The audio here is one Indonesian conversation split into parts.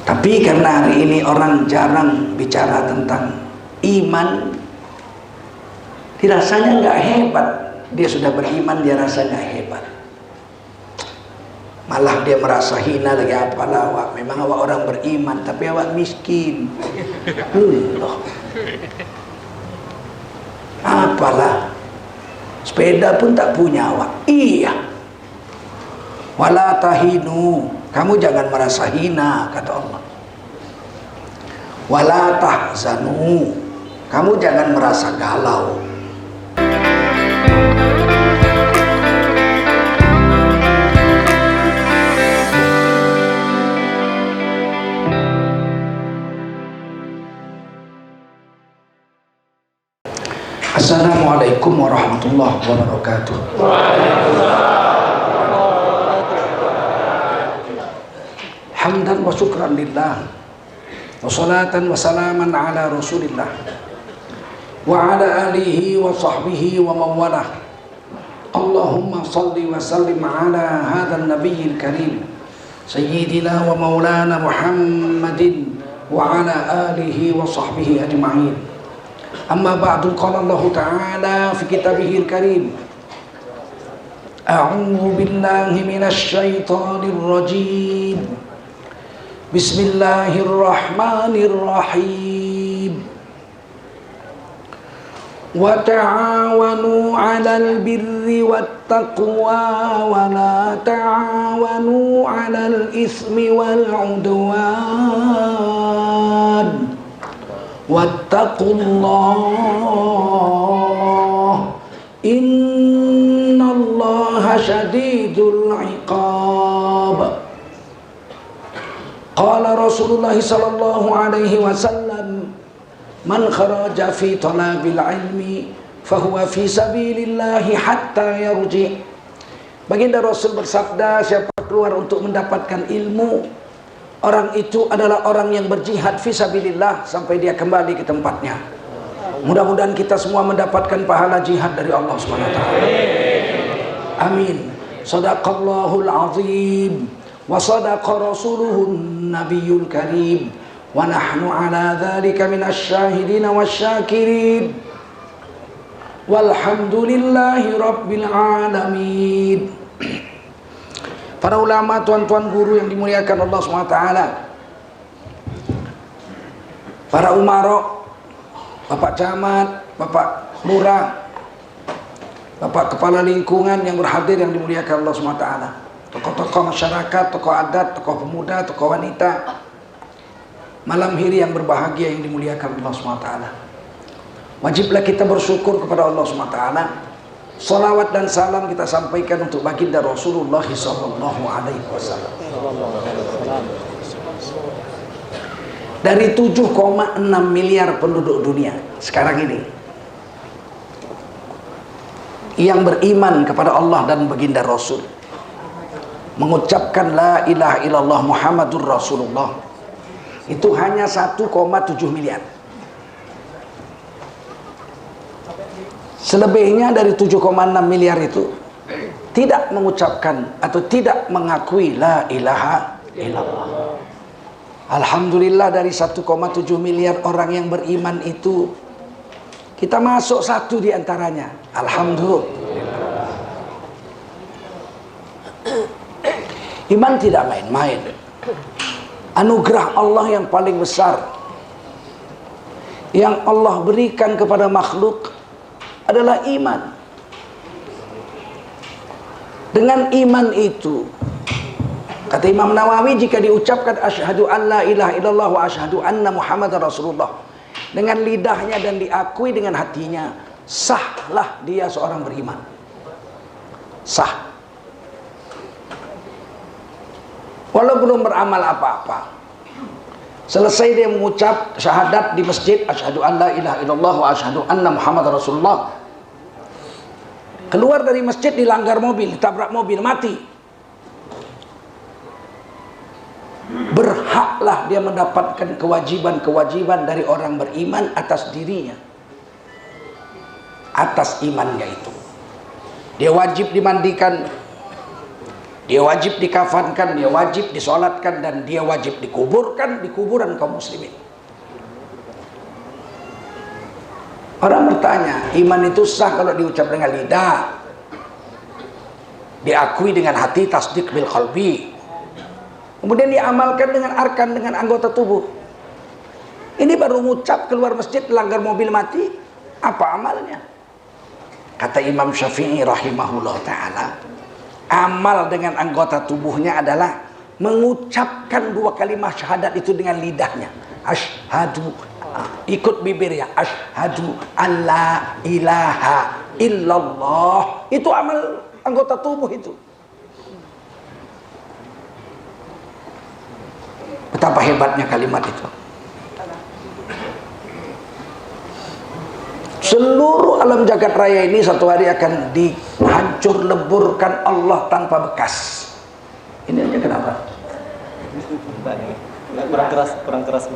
Tapi karena hari ini orang jarang bicara tentang iman, dirasanya nggak hebat. Dia sudah beriman, dia rasa nggak hebat. Malah dia merasa hina lagi, apalah awak, memang awak orang beriman, tapi awak miskin. Loh. Apalah, sepeda pun tak punya awak. Iya. Wala tahinu, kamu jangan merasa hina, kata Allah. Wala tahzanu, kamu jangan merasa galau. Assalamualaikum warahmatullahi wabarakatuh. Hamdan wa syukran lillah, wa salatan wa salaman ala rasulillah, wa ala alihi wa sahbihi wa mawalah. Allahumma salli wa sallim ala hadha nabiyil karim sayyidina wa maulana Muhammadin wa ala alihi wa sahbihi ajma'in. Amma ba'du, qala Allah Ta'ala fi kitabihil karim, a'udzu billahi minasy syaithanir rajim. Bismillahirrahmanirrahim. Wa ta'awanu 'alal birri wat taqwa wa la ta'awanu 'alal ismi wal 'udwan. Wattaqullah, innallaha syadidul 'iqab. Qala Rasulullah sallallahu alaihi wasallam, man kharaja fi talabil ilmi fahuwa fi sabilillahi hatta yarji. Baginda Rasul bersabda, siapa keluar untuk mendapatkan ilmu, orang itu adalah orang yang berjihad fi sabilillah sampai dia kembali ke tempatnya. Mudah-mudahan kita semua mendapatkan pahala jihad dari Allah SWT. Amin. Sadaqallahul azim wa sadaqa rasuluhun nabiyul karim wa nahnu ala dhalika minasy syahidin wasyakirin walhamdulillahi rabbil alamin. Para ulama, tuan-tuan guru yang dimuliakan Allah SWT, para umarok, bapak camat, bapak lurah, bapak kepala lingkungan yang berhadir yang dimuliakan Allah SWT, tokoh-tokoh masyarakat, tokoh adat, tokoh pemuda, tokoh wanita, malam hari yang berbahagia yang dimuliakan Allah SWT. Wajiblah kita bersyukur kepada Allah SWT. Salawat dan salam kita sampaikan untuk baginda Rasulullah sallallahu alaihi wasallam. Dari 7,6 miliar penduduk dunia sekarang ini, yang beriman kepada Allah dan baginda Rasul, mengucapkan la ilaha illallah Muhammadur Rasulullah, itu hanya 1,7 miliar. Selebihnya dari 7,6 miliar itu tidak mengucapkan atau tidak mengakui la ilaha illallah. Alhamdulillah, dari 1,7 miliar orang yang beriman itu kita masuk satu di antaranya. Alhamdulillah. Iman tidak main-main. Anugerah Allah yang paling besar yang Allah berikan kepada makhluk adalah iman. Dengan iman itu, kata Imam Nawawi, jika diucapkan asyhadu an la ilaha illallah wa asyhadu anna Muhammadar Rasulullah dengan lidahnya dan diakui dengan hatinya, sahlah dia seorang beriman. Sah. Walau belum beramal apa-apa, selesai dia mengucap syahadat di masjid, asyhadu an la ilaha illallah wa asyhadu anna Muhammadar Rasulullah, keluar dari masjid dilanggar mobil, ditabrak mobil, mati, berhaklah dia mendapatkan kewajiban-kewajiban dari orang beriman atas dirinya, atas imannya itu. Dia wajib dimandikan, Dia wajib dikafankan, dia wajib disolatkan, dan dia wajib dikuburkan di kuburan kaum muslimin. Orang bertanya, iman itu sah kalau diucap dengan lidah, diakui dengan hati, tasdik bil qalbi, kemudian diamalkan dengan arkan, dengan anggota tubuh. Ini baru ngucap keluar masjid, langgar mobil mati, apa amalnya? Kata Imam Syafi'i rahimahullah ta'ala, amal dengan anggota tubuhnya adalah mengucapkan 2 kalimat syahadat itu dengan lidahnya. Asyhadu, ikut bibirnya, asyhadu an la ilaha illallah. Itu amal anggota tubuh itu. Betapa hebatnya kalimat itu. Seluruh alam jagat raya ini satu hari akan dihancur leburkan Allah tanpa bekas. Ini aja kenapa? Kurang keras.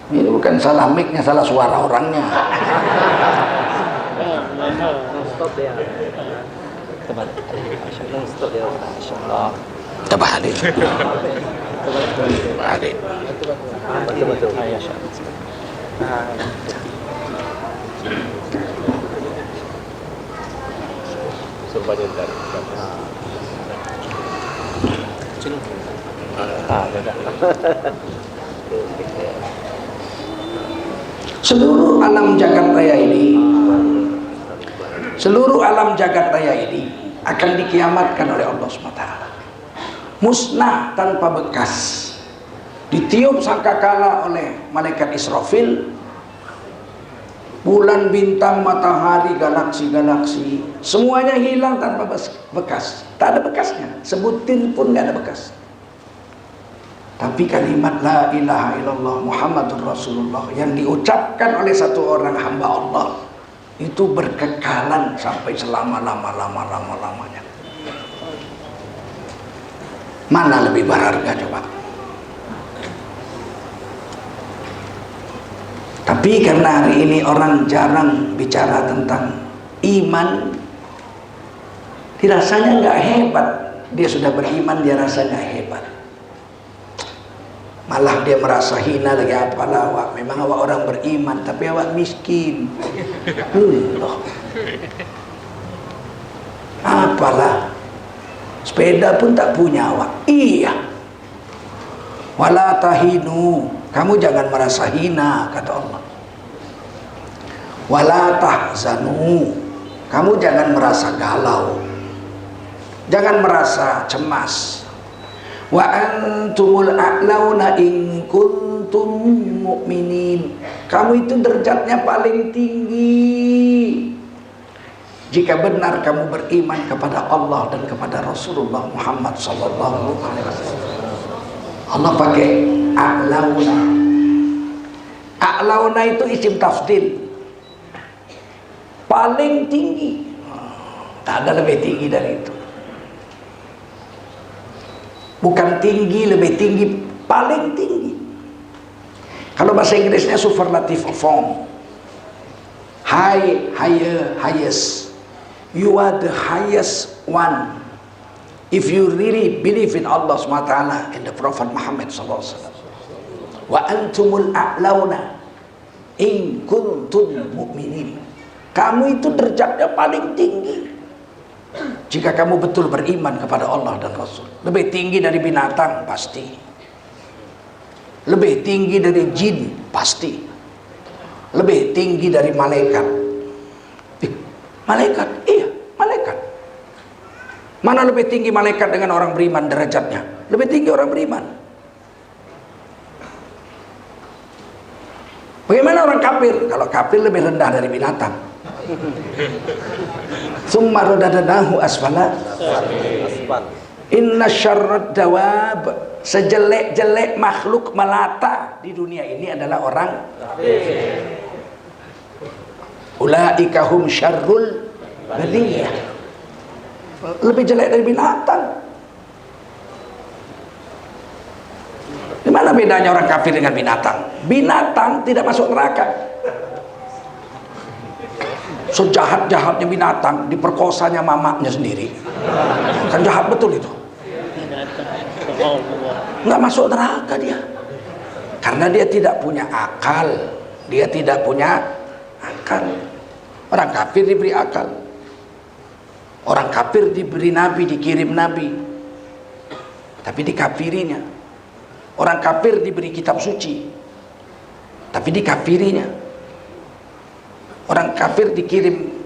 Ini bukan salah mic-nya, salah suara orangnya. Stop ya. Teman. Stop ya. Insyaallah. Coba hadir. Hadir. Betul. Ya, Seluruh alam jagat raya ini, seluruh alam jagat raya ini akan dikiamatkan oleh Allah SWT, musnah tanpa bekas, ditiup sangkakala oleh malaikat Israfil. Bulan, bintang, matahari, galaksi-galaksi, semuanya hilang tanpa bekas. Tak ada bekasnya, sebutir pun nggak ada bekas. Tapi kalimat la ilaha illallah Muhammadur Rasulullah yang diucapkan oleh satu orang hamba Allah itu berkekalan sampai selama-lamanya. Mana lebih berharga coba? Tapi karena hari ini orang jarang bicara tentang iman, dirasanya nggak hebat. Dia sudah beriman, dia rasa nggak hebat. Malah dia merasa hina lagi, apalah awak, memang awak orang beriman, tapi awak miskin. Loh. Apalah, sepeda pun tak punya awak. Iya. Wala tahinu, kamu jangan merasa hina, kata Allah. Wala tahzanu, kamu jangan merasa galau, jangan merasa cemas. Wa antumul a'launa in kuntum mu'minin, kamu itu derajatnya paling tinggi jika benar kamu beriman kepada Allah dan kepada Rasulullah Muhammad sallallahu alaihi wasallam. Allah pakai a'launa. A'launa itu isim tafdil, paling tinggi. Tak ada lebih tinggi dari itu. Bukan tinggi, lebih tinggi, paling tinggi. Kalau bahasa Inggrisnya superlative form. High, higher, highest. You are the highest one. If you really believe in Allah SWT and the Prophet Muhammad SAW. Wa antumul a'launa in kuntum mu'minin. Kamu itu derajatnya paling tinggi jika kamu betul beriman kepada Allah dan Rasul. Lebih tinggi dari binatang pasti, lebih tinggi dari jin pasti, lebih tinggi dari malaikat. Malaikat, iya malaikat. Mana lebih tinggi malaikat dengan orang beriman derajatnya? Lebih tinggi orang beriman. Bagaimana orang kafir? Kalau kafir lebih rendah dari binatang. Tsumma radadnahu asfala. Inna syarrad dawab, sejelek-jelek makhluk melata di dunia ini adalah orang ulaika hum syarrul bariyah. Lebih jelek dari binatang. Gimana bedanya orang kafir dengan binatang? Binatang tidak masuk neraka. Sejahat-jahatnya binatang diperkosanya mamaknya sendiri. Kan jahat betul itu. Nggak masuk neraka dia. Karena dia tidak punya akal. Dia tidak punya akal. Orang kafir diberi akal. Orang kafir diberi nabi, dikirim nabi, tapi dikafirinya. Orang kafir diberi kitab suci, tapi dikafirinya. Orang kafir dikirim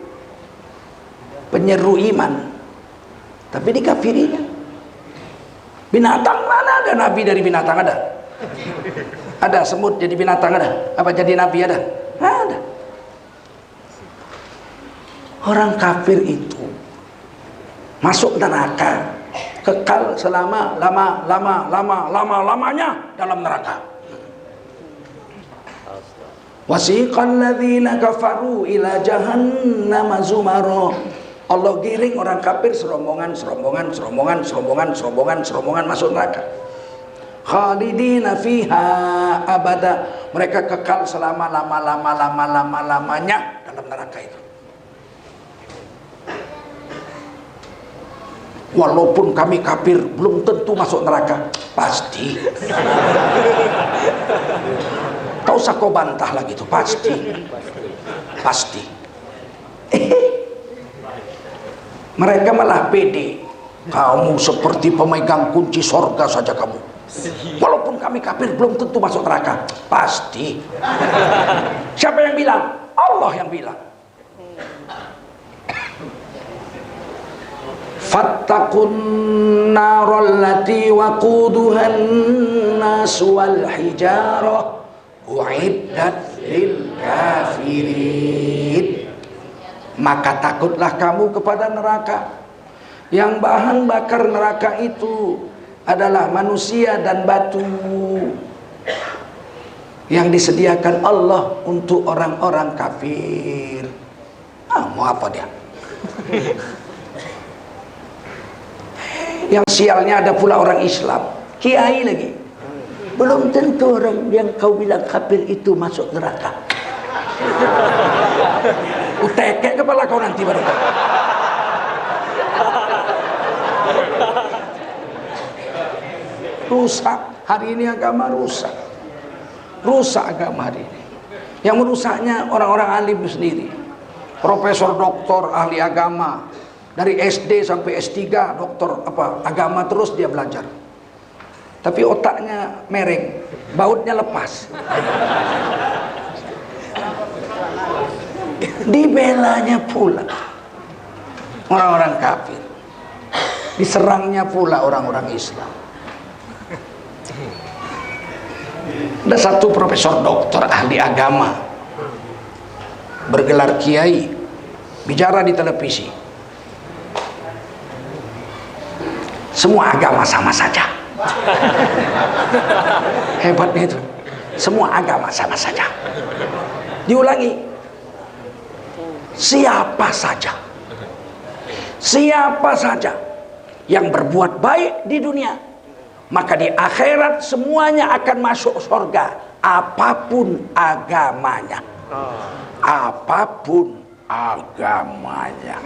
penyeru iman, tapi dikafirinya. Binatang mana ada nabi dari binatang? Ada? Ada semut jadi binatang? Ada? Apa jadi nabi? Ada? Ada. Orang kafir itu masuk neraka, kekal selama lamanya dalam neraka. Wasiqal ladzina kafaru ila jahannam zumara. Allah giring orang kafir serombongan masuk neraka. Khalidina fiha abada. Mereka kekal selama lamanya dalam neraka itu. Walaupun kami kafir belum tentu masuk neraka. Pasti. Tak usah kau bantah lagi itu. Pasti. Mereka malah pede. Kamu seperti pemegang kunci sorga saja kamu. Walaupun kami kafir belum tentu masuk neraka. Pasti. Siapa yang bilang? Allah yang bilang. Fattaqun naral lati waquduhan nas wal hijarah uiddat lil kafirin. Maka takutlah kamu kepada neraka. Yang bahan bakar neraka itu adalah manusia dan batu yang disediakan Allah untuk orang-orang kafir. Mau apa dia? Yang sialnya ada pula orang Islam, kiai lagi. Belum tentu orang yang kau bilang kafir itu masuk neraka. Utekek kepala kau nanti baru. Rusak hari ini agama, rusak agama hari ini. Yang merusaknya orang-orang alim sendiri. Profesor, doktor, ahli agama. Dari SD sampai S3 doktor agama terus dia belajar. Tapi otaknya mereng, bautnya lepas. Dibelanya pula orang-orang kafir. Diserangnya pula orang-orang Islam. Ada satu profesor doktor ahli agama bergelar kiai bicara di televisi. Semua agama sama saja. Hebatnya itu. Semua agama sama saja. Diulangi. Siapa saja yang berbuat baik di dunia, maka di akhirat semuanya akan masuk surga, apapun agamanya. Apapun agamanya.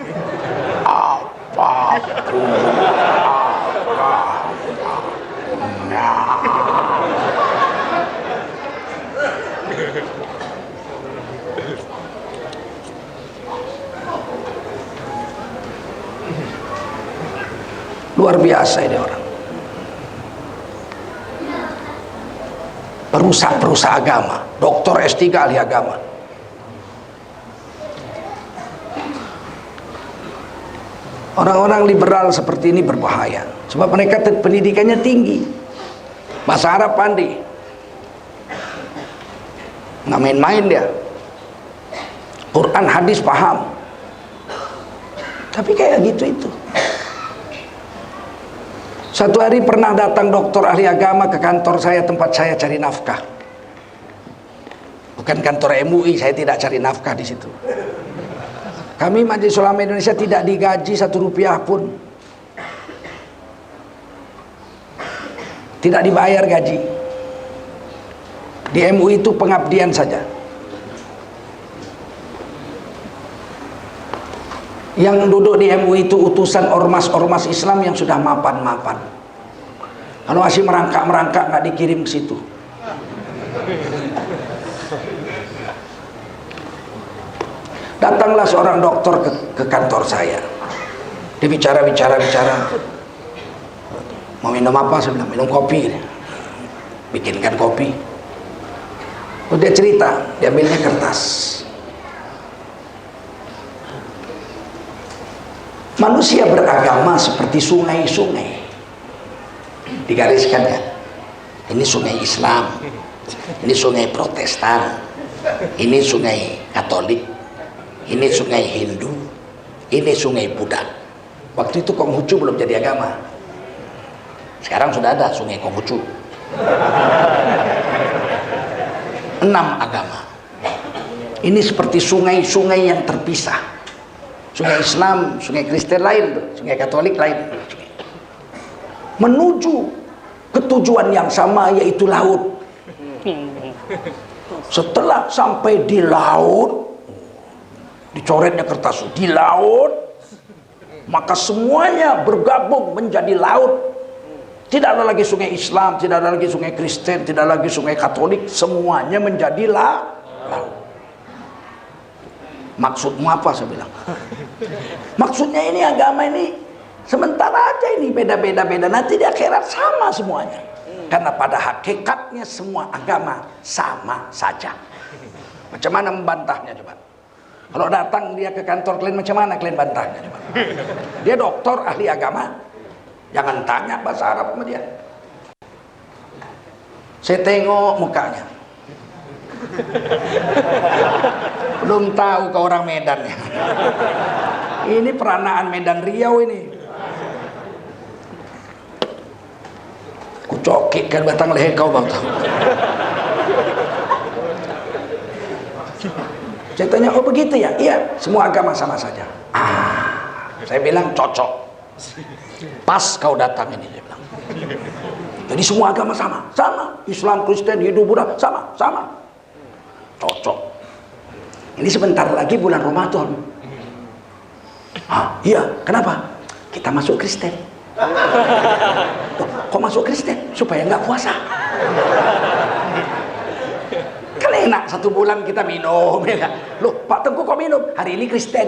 Luar biasa ini orang. Perusak agama, doktor S3 ahli agama. Orang-orang liberal seperti ini berbahaya. Sebab mereka pendidikannya tinggi, bahasa Arab pandai, nggak main-main dia. Quran hadis paham. Tapi kayak gitu itu. Satu hari pernah datang doktor ahli agama ke kantor saya, tempat saya cari nafkah. Bukan kantor MUI, saya tidak cari nafkah di situ. Kami Majelis Ulama Indonesia tidak digaji Rp1 pun. Tidak dibayar gaji. Di MUI itu pengabdian saja. Yang duduk di MUI itu utusan ormas-ormas Islam yang sudah mapan-mapan. Kalau masih merangkak-merangkak nggak dikirim ke situ. Datanglah seorang dokter ke kantor saya. Dia bicara. Mau minum apa? Saya bilang minum kopi. Bikinkan kopi. Terus dia cerita, dia ambilnya kertas. Manusia beragama seperti sungai-sungai. Digariskan ya. Ini sungai Islam, ini sungai Protestan, ini sungai Katolik, ini sungai Hindu, ini sungai Buddha. Waktu itu Konghucu belum jadi agama. Sekarang sudah ada sungai Konghucu. 6 agama. Ini seperti sungai-sungai yang terpisah. Sungai Islam, sungai Kristen lain, sungai Katolik lain. Menuju ke tujuan yang sama, yaitu laut. Setelah sampai di laut, dicoretnya kertas di laut, maka semuanya bergabung menjadi laut. Tidak ada lagi sungai Islam, tidak ada lagi sungai Kristen, tidak lagi sungai Katolik, semuanya menjadi laut. Maksudmu apa? Saya bilang. Maksudnya ini agama ini sementara aja, ini beda-beda, nanti di akhirat sama semuanya. Karena pada hakikatnya semua agama sama saja. Macam mana membantahnya coba? Kalau datang dia ke kantor kalian, macam mana kalian bantahnya coba? Dia doktor ahli agama. Jangan tanya bahasa Arab sama dia. Saya tengok mukanya. Belum tahu ke orang Medan ya. Ini peranaan Medan Riau ini. Kucokikkan batang leher kau bang. Saya tanya, oh begitu ya? Iya, semua agama sama saja. Saya bilang cocok. Pas kau datang ini, dia bilang. Jadi semua agama sama. Islam, Kristen, Hindu, Buddha, sama. Cocok. Ini sebentar lagi bulan Ramadan. Iya, kenapa? Kita masuk Kristen. Kok masuk Kristen? Supaya nggak puasa. Kan enak 1 bulan kita minum, ya kan? Loh, Pak Tengku kok minum? Hari ini Kristen.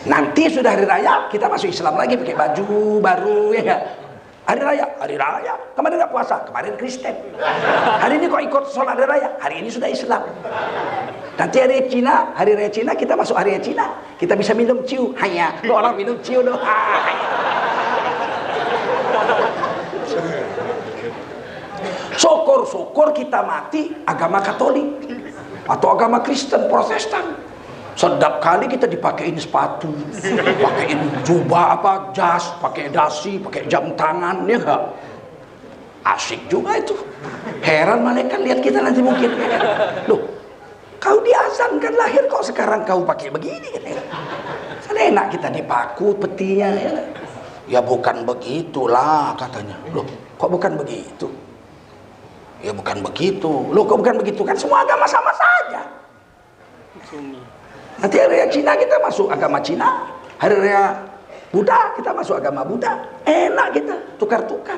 Nanti sudah hari raya kita masuk Islam lagi, pakai baju baru, ya kan? Hari raya. Kemarin nggak puasa, kemarin Kristen. Hari ini kok ikut sholat hari raya? Hari ini sudah Islam. Nanti hari raya Cina kita masuk hari raya Cina, kita bisa minum ciu, hanya orang minum ciu doang. Syukur kita mati agama Katolik atau agama Kristen Protestan. Sedap kali kita dipakein sepatu, pakein jubah jas, pakai dasi, pakai jam tangan, ya enggak? Asik juga itu. Heran malaikat lihat kita nanti mungkin. Loh, kau diazankan lahir kok sekarang kau pakai begini? Kan enak kita dipaku petinya, ya. Ya bukan begitulah katanya. Loh, kok bukan begitu? Ya bukan begitu. Loh, kok bukan begitu? Kan semua agama sama saja. Nanti hari raya Cina kita masuk agama Cina, hari raya Buddha kita masuk agama Buddha. Enak kita tukar-tukar.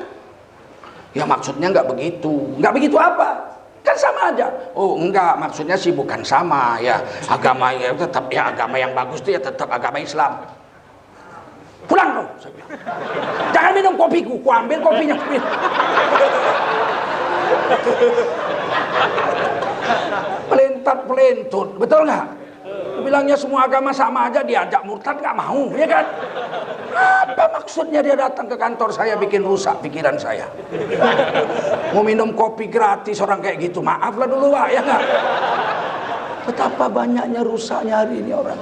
Ya maksudnya nggak begitu. Nggak begitu apa? Kan sama aja. Oh enggak, maksudnya sih bukan sama ya. Agama ya tetap ya, agama yang bagus itu ya tetap agama Islam. Pulang kau, saya bilang. Jangan minum kopiku, ku ambil kopinya. Pelentat-pelentut, betul nggak? Bilangnya semua agama sama aja, diajak murtad nggak mau, ya kan? Apa maksudnya dia datang ke kantor saya bikin rusak pikiran saya? Mau minum kopi gratis orang kayak gitu, maaflah dulu Pak, ya nggak? Betapa banyaknya rusaknya hari ini orang.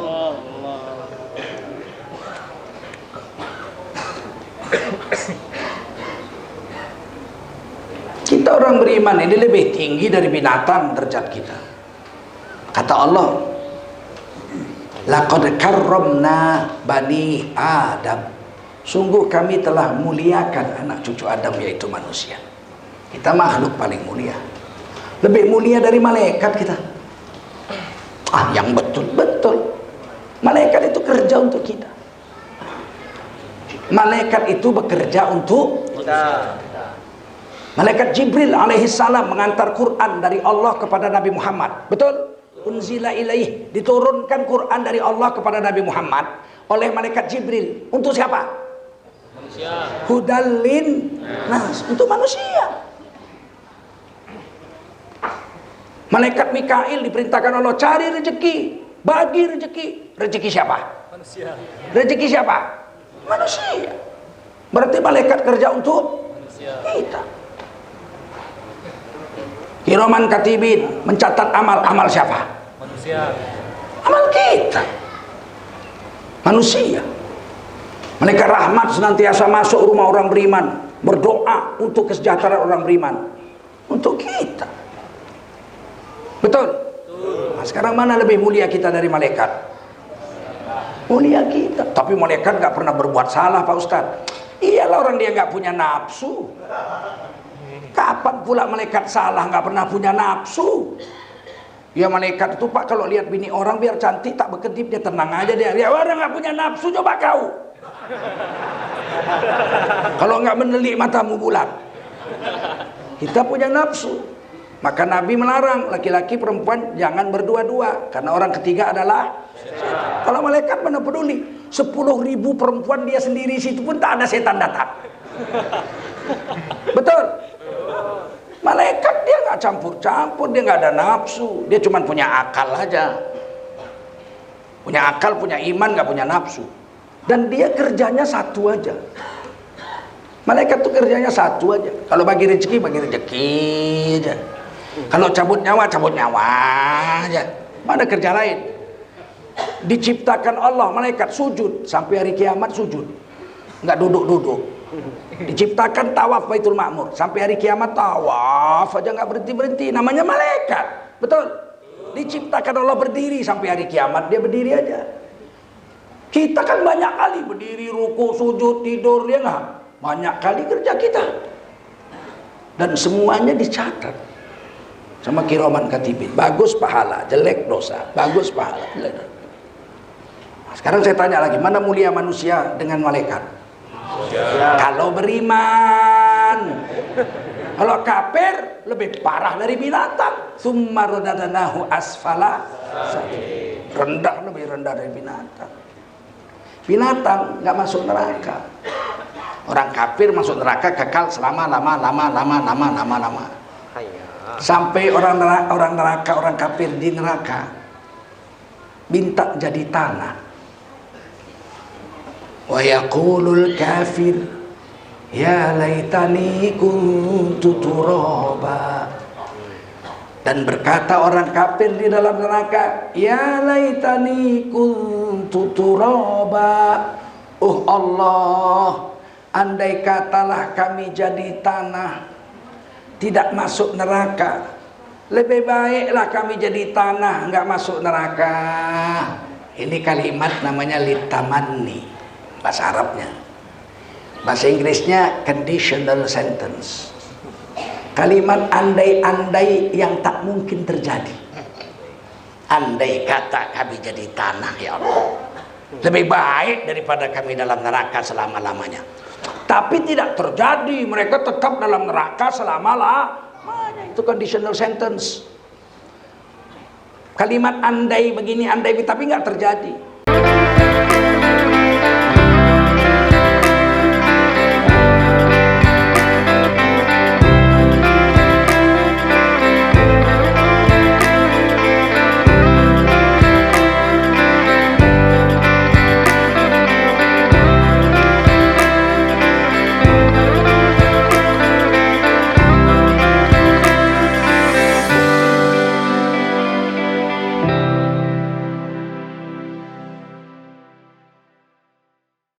Kita orang beriman ini lebih tinggi dari binatang derajat kita. Kata Allah, laqad karramna bani Adam. Sungguh kami telah muliakan anak cucu Adam, yaitu manusia. Kita makhluk paling mulia. Lebih mulia dari malaikat kita. Yang betul-betul. Malaikat itu kerja untuk kita. Malaikat itu bekerja untuk kita. Malaikat Jibril alaihissalam mengantar Quran dari Allah kepada Nabi Muhammad. Betul? Unzila ilaih, diturunkan Quran dari Allah kepada Nabi Muhammad oleh malaikat Jibril. Untuk siapa? Manusia. Hudallin nas, untuk manusia. Malaikat Mikail diperintahkan Allah cari rezeki, bagi rezeki. Rezeki siapa? Manusia. Rezeki siapa? Manusia. Berarti malaikat kerja untuk manusia. Kita. Kiraman katibin mencatat amal siapa? Manusia. Amal kita. Manusia. Malaikat rahmat senantiasa masuk rumah orang beriman, berdoa untuk kesejahteraan orang beriman, untuk kita. Betul? Nah, sekarang mana lebih mulia kita dari malaikat? Mulia kita. Tapi malaikat gak pernah berbuat salah, Pak Ustadz. Iyalah, orang dia gak punya nafsu. Kapan pula malaikat salah gak pernah punya nafsu? Ya malaikat itu Pak, kalau lihat bini orang biar cantik tak berkedip, dia tenang aja dia. Ya orang gak punya nafsu, coba kau. Kalau gak menelik matamu bulat. Kita punya nafsu. Maka Nabi melarang laki-laki perempuan jangan berdua-dua, karena orang ketiga adalah setan. Kalau malaikat mana peduli, 10.000 perempuan dia sendiri situ pun tak ada setan datang. Betul? Malaikat dia nggak campur-campur, dia nggak ada nafsu, dia cuma punya akal aja. Punya akal, punya iman, nggak punya nafsu. Dan dia kerjanya satu aja. Malaikat tuh kerjanya satu aja. Kalau bagi rezeki aja. Kalau cabut nyawa aja. Mana kerja lain? Diciptakan Allah, malaikat sujud sampai hari kiamat sujud. Nggak duduk-duduk. Diciptakan tawaf Baitul Ma'mur sampai hari kiamat tawaf aja nggak berhenti-berhenti. Namanya malaikat. Betul? Diciptakan Allah berdiri sampai hari kiamat, dia berdiri aja. Kita kan banyak kali berdiri, ruku, sujud, tidur, ya nggak? Banyak kali kerja kita. Dan semuanya dicatat sama kiraman katibin. Bagus pahala, jelek dosa. Bagus pahala, jelek dosa. Nah, sekarang saya tanya lagi, mana mulia manusia dengan malaikat? Ya. Kalau beriman. Kalau kafir lebih parah dari binatang. Tsumma radadnahu asfala safilin. Rendah, lebih rendah dari binatang. Binatang nggak masuk neraka. Orang kafir masuk neraka kekal selama lama. Sampai orang neraka, orang kafir di neraka minta jadi tanah. Wa yaqulul kafir ya laitani kuntu turaba. Dan berkata orang kafir di dalam neraka, ya laitani kuntu turaba. Oh Allah, andai katalah kami jadi tanah, tidak masuk neraka. Lebih baiklah kami jadi tanah, nggak masuk neraka. Ini kalimat namanya litamanni, bahasa Arabnya. Bahasa Inggrisnya conditional sentence. Kalimat andai-andai yang tak mungkin terjadi. Andai kata kami jadi tanah, ya Allah, lebih baik daripada kami dalam neraka selama-lamanya. Tapi tidak terjadi, mereka tetap dalam neraka selama-lamanya. Itu conditional sentence. Kalimat andai begini, andai tapi nggak terjadi.